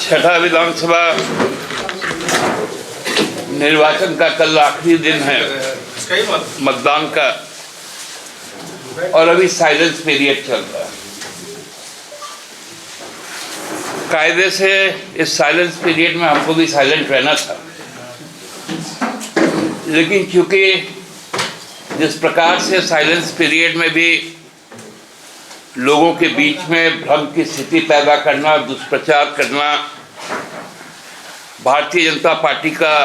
छठा विधानसभा निर्वाचन का कल आखिरी दिन है मतदान का, और अभी साइलेंस पीरियड चल रहा है। कायदे से इस साइलेंस पीरियड में हमको भी साइलेंट रहना था, लेकिन क्योंकि जिस प्रकार से साइलेंस पीरियड में भी लोगों के बीच में भ्रम की स्थिति पैदा करना, दुष्प्रचार करना, भारतीय जनता पार्टी का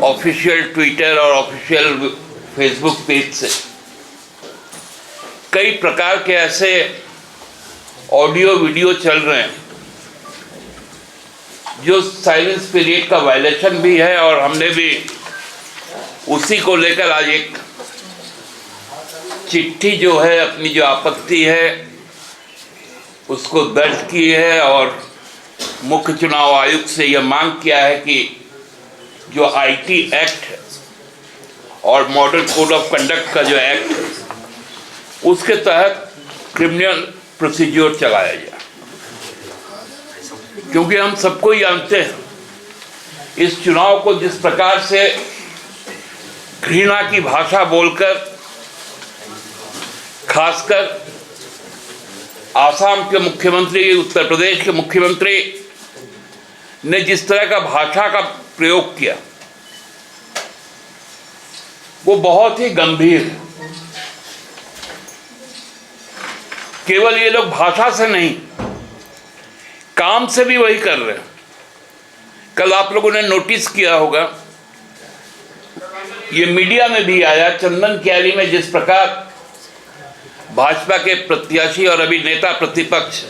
ऑफिशियल ट्विटर और ऑफिशियल फेसबुक पेज से कई प्रकार के ऐसे ऑडियो वीडियो चल रहे हैं जो साइलेंस पीरियड का वायलेशन भी है, और हमने भी उसी को लेकर आज एक चिट्ठी जो है, अपनी जो आपत्ति है उसको दर्ज की है, और मुख्य चुनाव आयुक्त से यह मांग किया है कि जो आईटी एक्ट और मॉडल कोड ऑफ कंडक्ट का जो एक्ट है उसके तहत क्रिमिनल प्रोसीजर चलाया जाए, क्योंकि हम सबको ही जानते हैं इस चुनाव को जिस प्रकार से घृणा की भाषा बोलकर, खासकर आसाम के मुख्यमंत्री, उत्तर प्रदेश के मुख्यमंत्री ने जिस तरह का भाषा का प्रयोग किया वो बहुत ही गंभीर है। केवल ये लोग भाषा से नहीं, काम से भी वही कर रहे हैं। कल आप लोगों ने नोटिस किया होगा, ये मीडिया में भी आया, चंदन क्यारी में जिस प्रकार भाजपा के प्रत्याशी और अभी नेता प्रतिपक्ष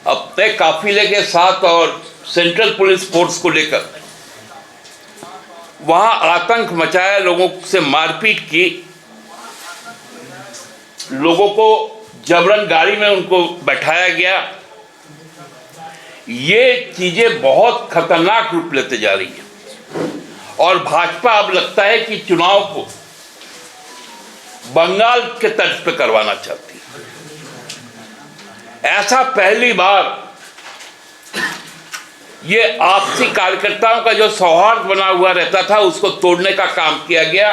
अपने काफिले के साथ और सेंट्रल पुलिस फोर्स को लेकर वहां आतंक मचाया, लोगों से मारपीट की, लोगों को जबरन गाड़ी में उनको बैठाया गया। ये चीजें बहुत खतरनाक रूप लेते जा रही है, और भाजपा अब लगता है कि चुनाव को बंगाल के तर्ज पे करवाना चाहती है। ऐसा पहली बार ये आपसी कार्यकर्ताओं का जो सौहार्द बना हुआ रहता था उसको तोड़ने का काम किया गया,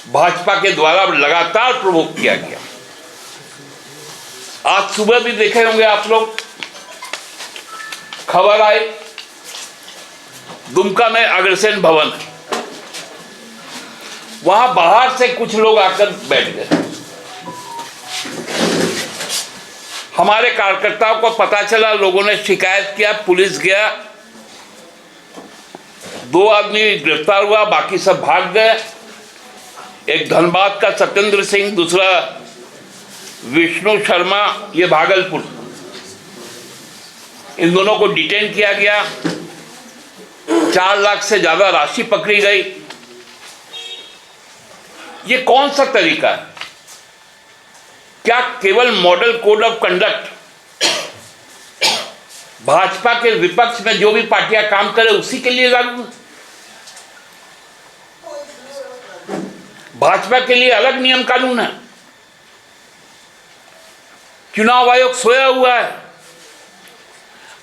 भाजपा के द्वारा लगातार प्रोवोक किया गया। आज सुबह भी देखे होंगे आप लोग, खबर आई दुमका में अग्रसेन भवन, वहां बाहर से कुछ लोग आकर बैठ गए। हमारे कार्यकर्ताओं को पता चला, लोगों ने शिकायत किया, पुलिस गया, 2 आदमी गिरफ्तार हुआ, बाकी सब भाग गए। एक धनबाद का सत्येंद्र सिंह, दूसरा विष्णु शर्मा, ये भागलपुर, इन दोनों को डिटेन किया गया। 4 लाख से ज्यादा राशि पकड़ी गई। ये कौन सा तरीका है? क्या केवल model code of conduct Bhajpa के विपक्ष में जो भी पार्टियां काम करे उसी के लिए लागू? भाजपा के लिए अलग नियम कानून है? चुनाव आयोग सोया हुआ है।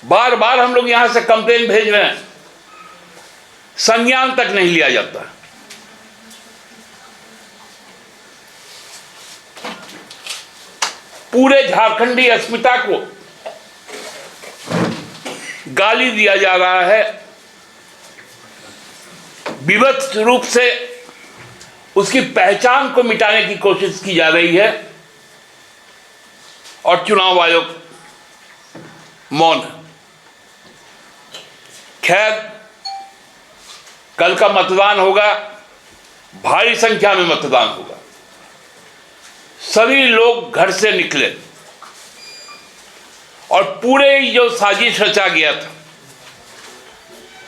बार बार हम लोग यहां से कंप्लेन भेज रहे हैं, संज्ञान तक नहीं लिया जाता। पूरे झारखंडी अस्मिता को गाली दिया जा रहा है, विभत्स रूप से उसकी पहचान को मिटाने की कोशिश की जा रही है, और चुनाव आयोग मौन है। खैर, कल का मतदान होगा, भारी संख्या में मतदान होगा। सभी लोग घर से निकले, और पूरे जो साजिश रचा गया था,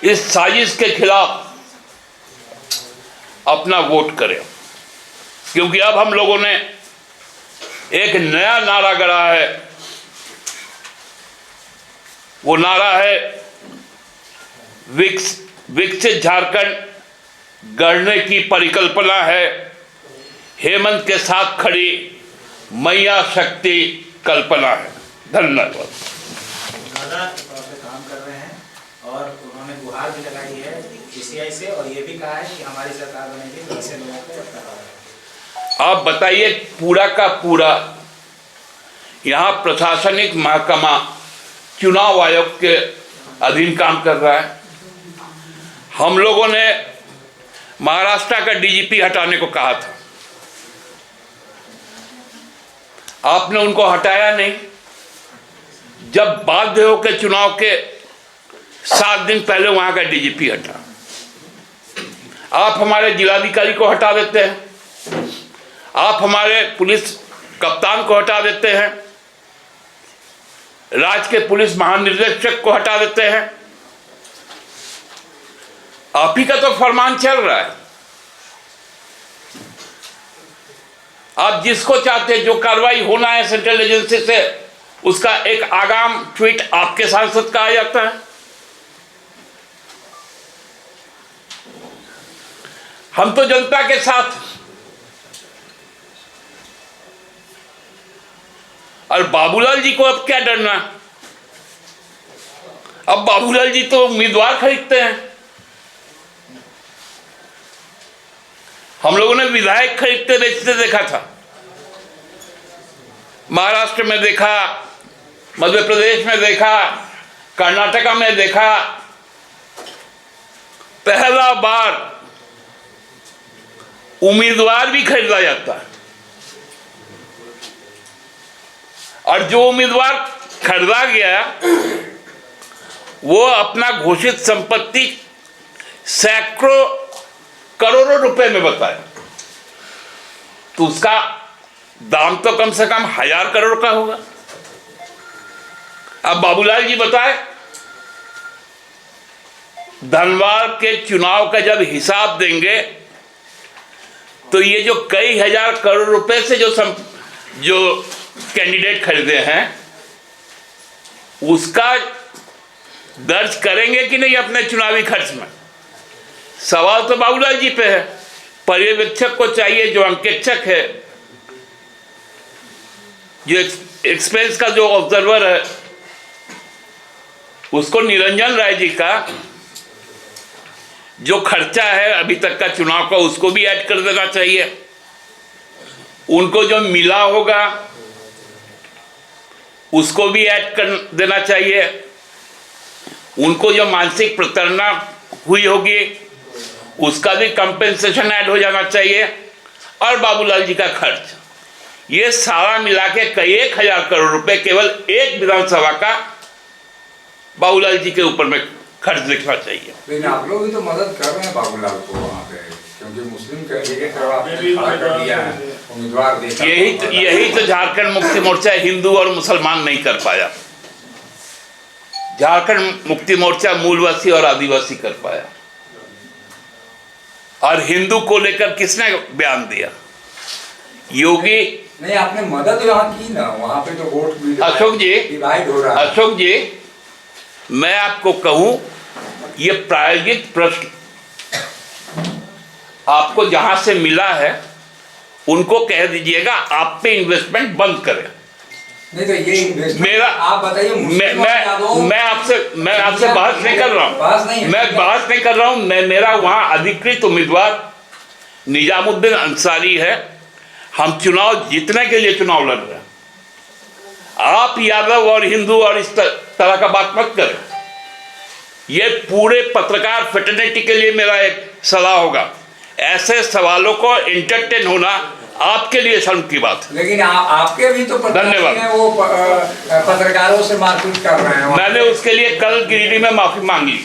इस साजिश के खिलाफ अपना वोट करें, क्योंकि अब हम लोगों ने एक नया नारा गढ़ा है। वो नारा है विकसित झारखंड गढ़ने की परिकल्पना है, हेमंत के साथ खड़ी मैया शक्ति कल्पना है। धन्यवाद। ज़्यादा तौर पे काम कर रहे हैं और उन्होंने गुहार भी लगाई है DCI से और ये भी कहा है कि हमारी सरकार बनेगी तो ऐसे लोगों को हटाया। आप बताइए, पूरा का पूरा यहाँ प्रशासनिक महकमा चुनाव आयोग के अधीन काम कर रहा है। हम लोगों ने महाराष्ट्र का DGP हटाने को कहा था, आपने उनको हटाया नहीं। जब बाध्य होकर चुनाव के 7 दिन पहले वहां का DGP हटा, आप हमारे जिलाधिकारी को हटा देते हैं, आप हमारे पुलिस कप्तान को हटा देते हैं, राज्य के पुलिस महानिदेशक को हटा देते हैं। आप ही का तो फरमान चल रहा है। आप जिसको चाहते जो कार्रवाई होना है सेंट्रल एजेंसी से, उसका एक आगाम ट्वीट आपके सांसद का आ जाता है। हम तो जनता के साथ, और बाबूलाल जी को अब क्या डरना? अब बाबूलाल जी तो उम्मीदवार खरीदते हैं। हम लोगों ने विधायक खरीदते बेचते देखा था, महाराष्ट्र में देखा, मध्य प्रदेश में देखा, कर्नाटका में देखा। पहला बार उम्मीदवार भी खरीदा जाता है, और जो उम्मीदवार खरीदा गया वो अपना घोषित संपत्ति सैकड़ों करोड़ों रुपए में बताया, तो उसका दाम तो कम से कम 1000 करोड़ का होगा। अब बाबूलाल जी बताए, धनबाद के चुनाव का जब हिसाब देंगे तो ये जो कई हजार करोड़ रुपए से जो कैंडिडेट खरीदे हैं उसका दर्ज करेंगे कि नहीं अपने चुनावी खर्च में? सवाल तो बाबूलाल जी पे है। पर्यवेक्षक को चाहिए, जो अंकेक्षक है, जो एक्सपेंस का जो ऑब्जर्वर है, उसको निरंजन राय जी का जो खर्चा है अभी तक का चुनाव का, उसको भी ऐड कर देना चाहिए। उनको जो मिला होगा उसको भी ऐड कर देना चाहिए। उनको जो मानसिक प्रताड़ना हुई होगी उसका भी कंपेंसेशन ऐड हो जाना चाहिए। और बाबूलाल जी का खर्च, ये सारा मिला के कई 1000 करोड़ रुपए केवल एक विधानसभा का बाबूलाल जी के ऊपर में खर्च दिखना चाहिए। लेकिन आप लोग भी तो मदद कर रहे हैं बाबूलाल को वहाँ पे, क्योंकि मुस्लिम कैंडिडेट आपने खड़ा कर दिया है, उम्मीदवार देखा। यही तो झारखंड मुक्ति मोर्चा हिंदू और मुसलमान नहीं कर पाया। झारखंड मुक्ति मोर्चा मूलवासी और आदिवासी कर पाया। और हिंदू को लेकर किसने बयान दिया? योगी। नहीं, आपने मदद वहाँ की ना, वहाँ पे तो वोट भी अशोक जी, डिवाइड हो रहा है। अशोक जी, मैं आपको कहूं, ये प्रायोगिक प्रश्न आपको जहां से मिला है उनको कह दीजिएगा आप पे इन्वेस्टमेंट बंद करें। नहीं तो ये इन्वेस्टमेंट मेरा, आप बताइए। मैं आपसे बहस नहीं कर रहा हूं, मैं बहस नहीं कर रहा हूं। मेरा वहां अधिकृत उम्मीदवार निजामुद्दीन अंसारी है। हम चुनाव जीतने के लिए चुनाव लड़ रहे हैं। आप यादव और हिंदू और इस तरह का बात मत करें। ये पूरे पत्रकार फ्रेटर्निटी के लिए मेरा एक सलाह होगा, ऐसे सवालों को एंटरटेन होना आपके लिए शर्म की बात है। लेकिन आपके भी तो धन्यवाद। वो पत्रकारों से मारपीट कर रहे हैं। मैंने उसके लिए कल गिरिडीह में माफी मांगी।